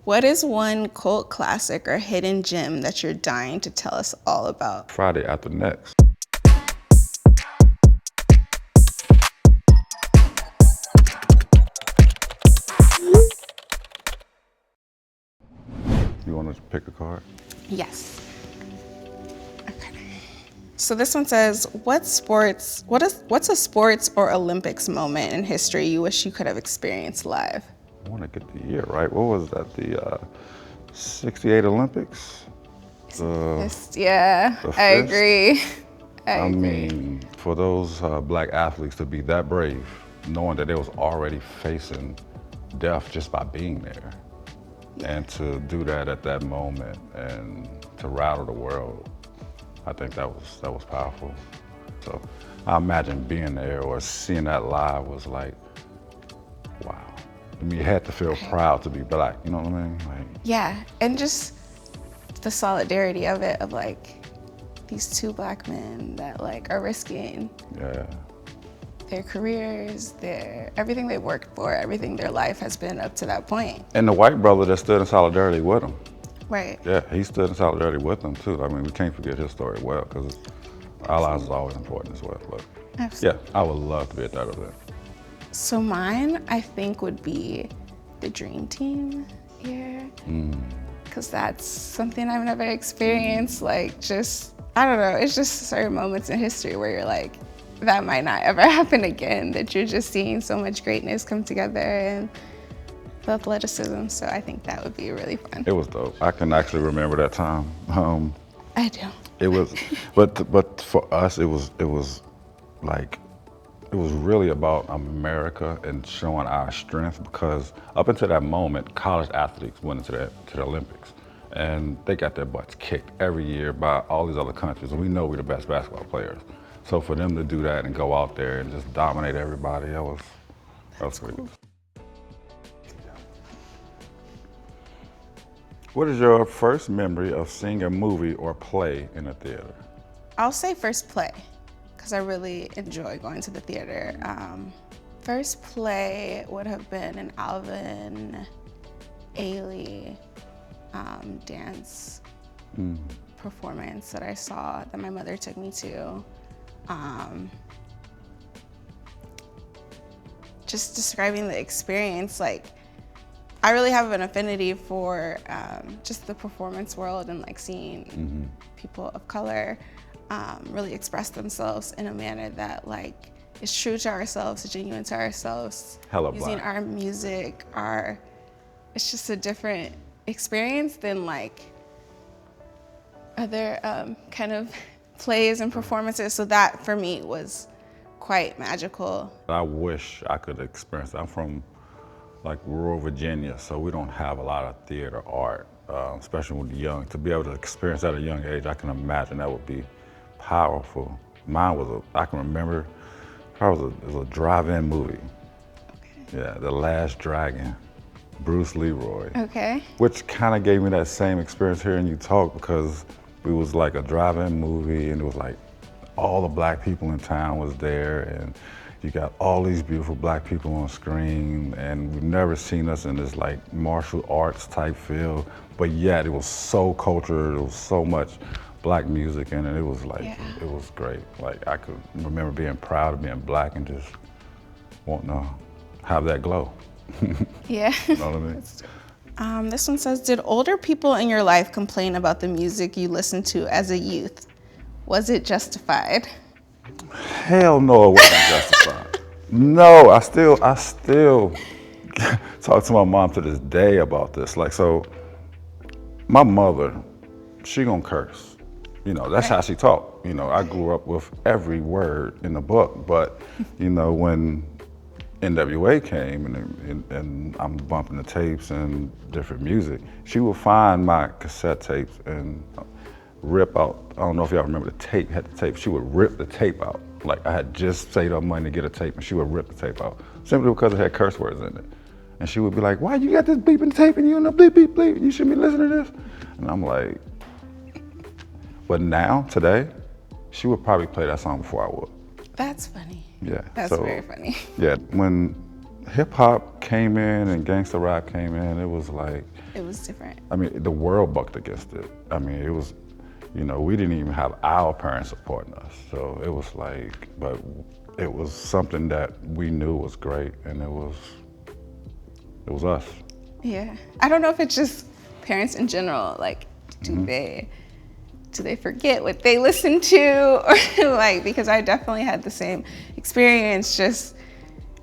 What is one cult classic or hidden gem that you're dying to tell us all about? Friday After Next. You want to pick a card? Yes. Okay. So this one says, what's a sports or Olympics moment in history you wish you could have experienced live? I want to get the year right. What was that? The 68 Olympics? Yeah, The I fist? agree. I I agree. mean, for those black athletes to be that brave, knowing that they was already facing death just by being there, and to do that at that moment and to rattle the world, I think that was powerful. So I imagine being there or seeing that live was like, wow. I mean, you had to feel proud to be black, you know what I mean? Like, Yeah, and just the solidarity of it, of like these two black men that like are risking yeah. their careers, everything they worked for, everything their life has been up to that point. And the white brother that stood in solidarity with him. Right. Yeah, he stood in solidarity with them too. I mean, we can't forget his story well, because our lives is always important as well. But Absolutely. yeah, I would love to be at that event. So mine, I think, would be the Dream Team here. Because that's something I've never experienced. Like, just, I don't know, it's just certain moments in history where you're like, that might not ever happen again, that you're just seeing so much greatness come together and the athleticism. So I think that would be really fun. It was dope. I can actually remember that time. I do. It was, but for us, it was like, it was really about America and showing our strength, because up until that moment, college athletes went into the Olympics, and they got their butts kicked every year by all these other countries, and we know we're the best basketball players. So for them to do that and go out there and just dominate everybody, that was pretty cool. What is your first memory of seeing a movie or play in a theater? I'll say first play, because I really enjoy going to the theater. First play would have been an Alvin Ailey dance performance that I saw, that my mother took me to. Just describing the experience, like, I really have an affinity for just the performance world, and like seeing people of color really express themselves in a manner that like is true to ourselves, genuine to ourselves. Hella using black. our music, it's just a different experience than like other kind of plays and performances. So that for me was quite magical. I wish I could experience that. I'm from like rural Virginia, so we don't have a lot of theater art, especially with the young. To be able to experience that at a young age, I can imagine that would be powerful. Mine was I can remember, it was a drive-in movie. Okay. Yeah, The Last Dragon, Bruce Leroy. Okay. Which kind of gave me that same experience hearing you talk, because it was like a drive-in movie, and it was like all the black people in town was there, and you got all these beautiful black people on screen, and we've never seen us in this like martial arts type feel, but yet it was so cultured, there was so much black music in it. It was like, It was great. Like, I could remember being proud of being black and just wanting to have that glow. Yeah. You know what I mean? This one says, did older people in your life complain about the music you listened to as a youth? Was it justified? Hell no, it wasn't justified. No, I still talk to my mom to this day about this. Like, so my mother, she gonna curse. You know, that's how she talk. You know, I grew up with every word in the book, but you know, when NWA came and I'm bumping the tapes and different music, she would find my cassette tapes and rip out, I don't know if y'all remember the tape, had the tape, she would rip the tape out. Like, I had just saved up money to get a tape, and she would rip the tape out, simply because it had curse words in it. And she would be like, why you got this beeping tape and you in the bleep, bleep, bleep, you shouldn't be listening to this? And I'm like, but now, today, she would probably play that song before I would. That's funny. Yeah. That's very funny. Yeah, when hip hop came in and gangsta rap came in, it was like, It was different. I mean, the world bucked against it. I mean, it was, you know, we didn't even have our parents supporting us. So it was like, but it was something that we knew was great, and it was us. Yeah. I don't know if it's just parents in general, like, do they forget what they listen to? Or like, because I definitely had the same experience just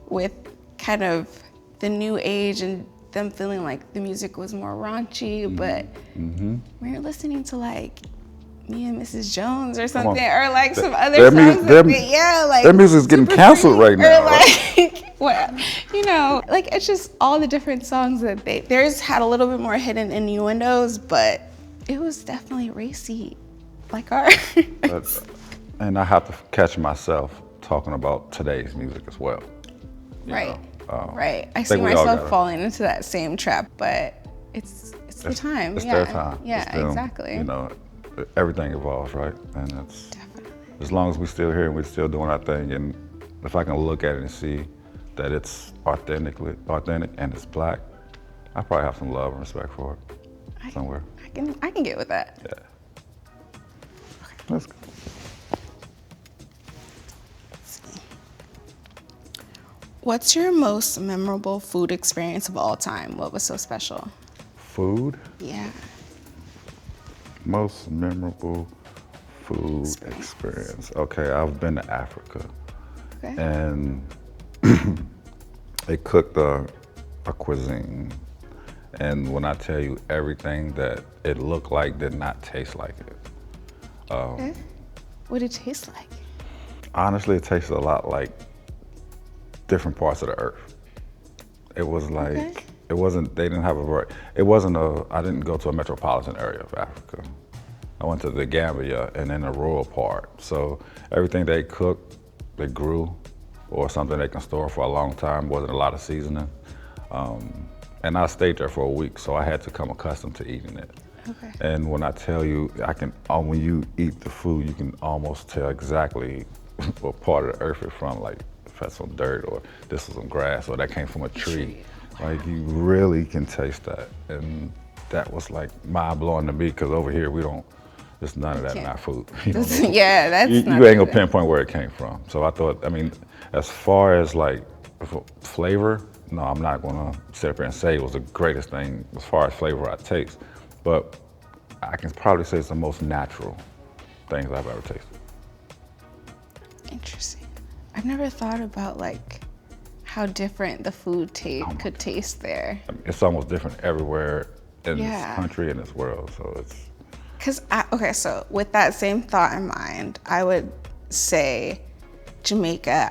with kind of the new age and them feeling like the music was more raunchy, but we were listening to like Me and Mrs. Jones or something, or like some other songs. Like their music's getting canceled right now. Or like, well, you know, like it's just all the different songs that theirs had a little bit more hidden innuendos, but it was definitely racy, like ours. And I have to catch myself talking about today's music as well. Right. Right. I see myself falling into that same trap, but it's the time. It's their time. Yeah, it's them, exactly. You know, everything evolves, right? And it's Definitely. as long as we're still here and we're still doing our thing, and if I can look at it and see that it's authentic and it's black, I probably have some love and respect for it somewhere. I can get with that. Yeah. Let's go. What's your most memorable food experience of all time? What was so special? Food? Yeah. Most memorable food experience. Okay, I've been to Africa. Okay. And they cooked a cuisine. And when I tell you everything that it looked like did not taste like it. Okay. What did it taste like? Honestly, it tasted a lot like different parts of the earth. It was like, it wasn't, they didn't have I didn't go to a metropolitan area of Africa. I went to the Gambia and in a rural part. So everything they cooked, they grew, or something they can store for a long time, wasn't a lot of seasoning. And I stayed there for a week, so I had to come accustomed to eating it. Okay. And when I tell you, when you eat the food, you can almost tell exactly what part of the earth it's from, like if that's some dirt, or this was some grass, or that came from a tree. Wow. Like you really can taste that. And that was like mind blowing to me, because over here there's none of that in our food. You not you ain't gonna pinpoint where it came from. So I thought, as far as like flavor, no, I'm not gonna sit up here and say it was the greatest thing as far as flavor I taste, but I can probably say it's the most natural things I've ever tasted. Interesting. I've never thought about like how different the food could taste there. It's almost different everywhere in this country and this world, so it's. So with that same thought in mind, I would say Jamaica,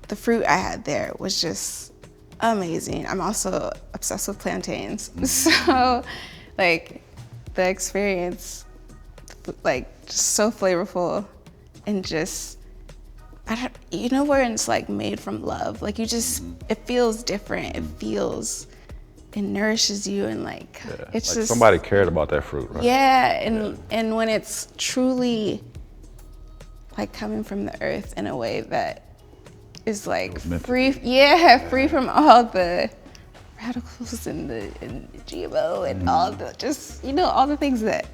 the fruit I had there was just amazing. I'm also obsessed with plantains. So like the experience, like just so flavorful and just, where it's like made from love. Like it feels different. It nourishes you and like, it's like just. Somebody cared about that fruit, right? Yeah, and when it's truly like coming from the earth in a way that is like free from all the radicals and the GMO and all the all the things that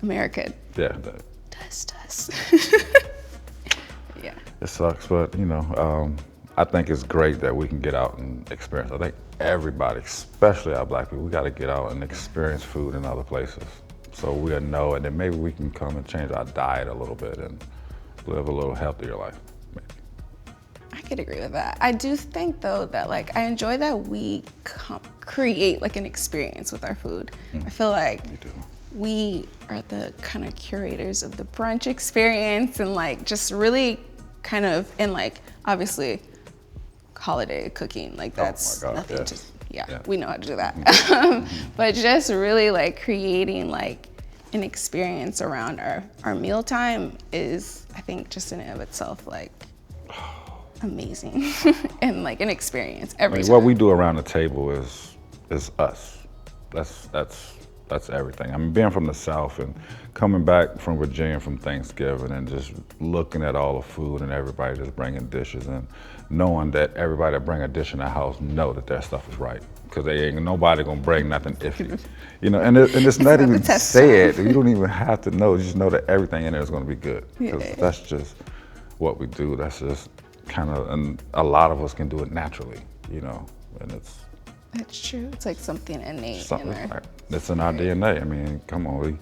America does to us. Yeah. It sucks, but I think it's great that we can get out and experience. I think everybody, especially our black people, we got to get out and experience food in other places, so we'll know, and then maybe we can come and change our diet a little bit and live a little healthier life. Maybe. I could agree with that. I do think though that like I enjoy that we create like an experience with our food. I feel like we are the kind of curators of the brunch experience, and like just really kind of, and like obviously holiday cooking, like that's nothing to, we know how to do that. But just really like creating like an experience around our mealtime is, I think, just in and of itself like amazing and like an experience every time. What we do around the table is us. That's everything. Being from the South and coming back from Virginia from Thanksgiving and just looking at all the food and everybody just bringing dishes and knowing that everybody that bring a dish in the house know that their stuff is right. because they ain't nobody gonna bring nothing iffy. You know, and it's not not the even test said. You don't even have to know. You just know that everything in there is gonna be good. Because Yeah. that's just what we do. That's just kind of, and a lot of us can do it naturally, you know, and it's That's true. It's like something innate in something, our. it's in our DNA. I mean, come on,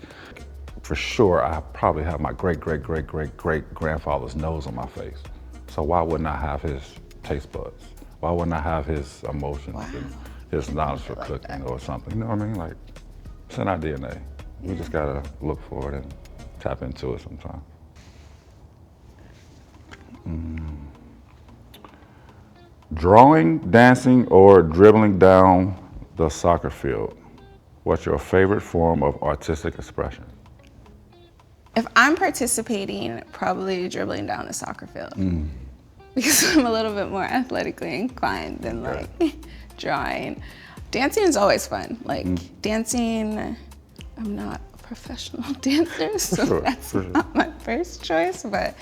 for sure, I probably have my great grandfather's nose on my face. So why wouldn't I have his taste buds? Why wouldn't I have his emotions and his knowledge for cooking or something? You know what I mean? Like, it's in our DNA. We just gotta look for it and tap into it sometimes. Drawing, dancing, or dribbling down the soccer field. What's your favorite form of artistic expression? If I'm participating, probably dribbling down the soccer field. Because I'm a little bit more athletically inclined than like drawing. Dancing is always fun. Like dancing, I'm not a professional dancer, so that's not my first choice, but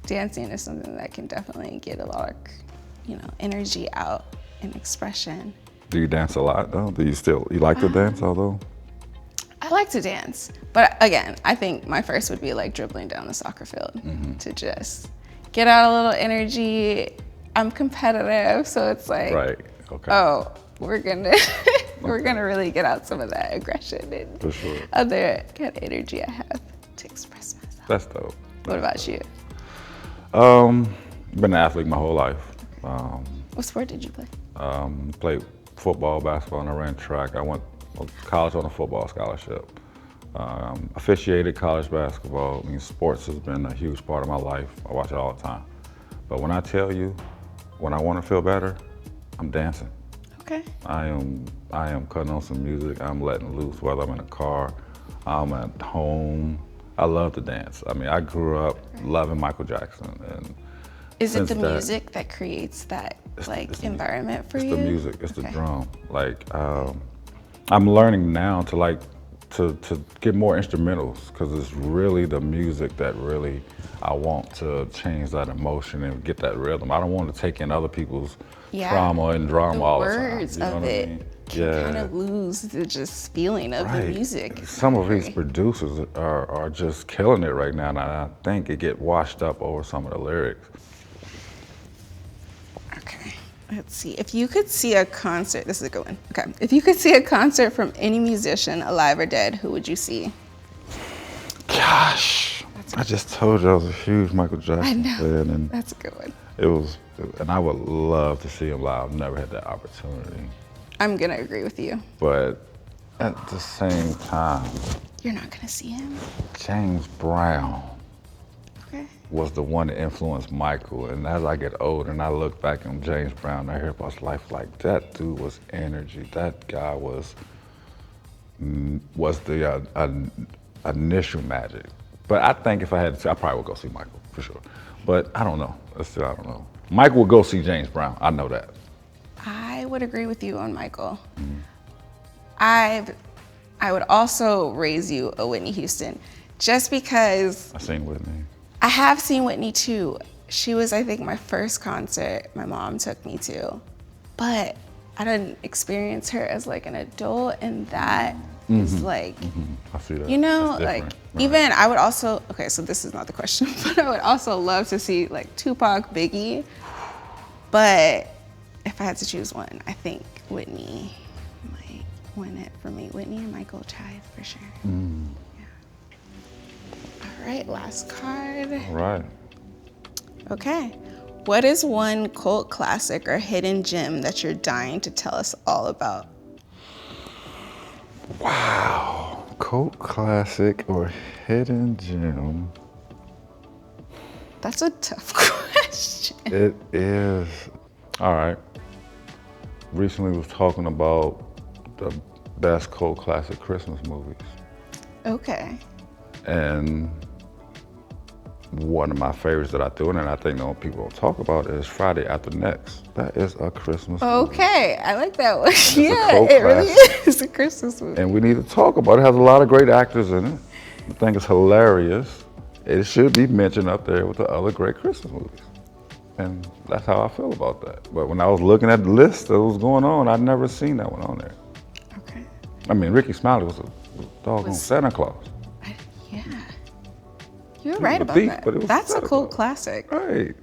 dancing is something that can definitely get a lot of, energy out and expression. Do you dance a lot though? You like to dance although? I like to dance, but again, I think my first would be like dribbling down the soccer field to just get out a little energy. I'm competitive, so it's like, Right, okay. oh, we're gonna really get out some of that aggression and For sure. other kind of energy I have to express myself. That's dope. What about you? Been an athlete my whole life. What sport did you play? Played football, basketball, and I ran track. I went to college on a football scholarship. Officiated college basketball. I mean, sports has been a huge part of my life. I watch it all the time. But when I tell you, when I want to feel better, I'm dancing. Okay. I am cutting on some music. I'm letting loose, whether I'm in a car, I'm at home. I love to dance. I mean, I grew up loving Michael Jackson, and Is it the since that- music that creates that environment for It's you? the music. It's the drum. Like I'm learning now to get more instrumentals because it's really the music that really I want to change that emotion and get that rhythm. I don't want to take in other people's trauma and drama all the time. Words You know of what I it mean? can kind of lose the just feeling of the music. Some of these producers are just killing it right now, and I think it get washed up over some of the lyrics. Okay, let's see. If you could see a concert, this is a good one. Okay, if you could see a concert from any musician, alive or dead, who would you see? Gosh, I just told you I was a huge Michael Jackson fan, and That's a good one. and I would love to see him live. I've never had that opportunity. I'm gonna agree with you. But at the same time, You're not gonna see him? James Brown Okay. was the one that influenced Michael. And as I get older and I look back on James Brown, I hear about his life, like that dude was energy. That guy was the initial magic. But I think if I had to, I probably would go see Michael for sure. But I don't know. I don't know. Michael would go see James Brown. I know that. I would agree with you on Michael. I would also raise you a Whitney Houston, just because I seen Whitney. I have seen Whitney too. She was, I think, my first concert my mom took me to, but I didn't experience her as like an adult, and that is like, I see that. you know, That's like different. Right. even I would also, okay, so this is not the question, but I would also love to see like Tupac, Biggie, but if I had to choose one, I think Whitney might win it for me. Whitney and Michael tied for sure. Yeah. All right, last card. All right. Okay. What is one cult classic or hidden gem that you're dying to tell us all about? Wow. Cult classic or hidden gem? That's a tough question. It is. All right. Recently was talking about the best cult classic Christmas movies. Okay. And one of my favorites that I do, and I think no people don't talk about, is Friday After Next. That is a Christmas movie. Okay, I like that one. Yeah, cult it really classic. is a Christmas movie. And we need to talk about it. It has a lot of great actors in it. I think it's hilarious. It should be mentioned up there with the other great Christmas movies. And that's how I feel about that. But when I was looking at the list that was going on, I'd never seen that one on there. Okay. I mean, Ricky Smiley was a doggone Was- Santa Claus. Yeah. You're was right a about thief, that. but it was That's a Santa cult Claus. classic. Right.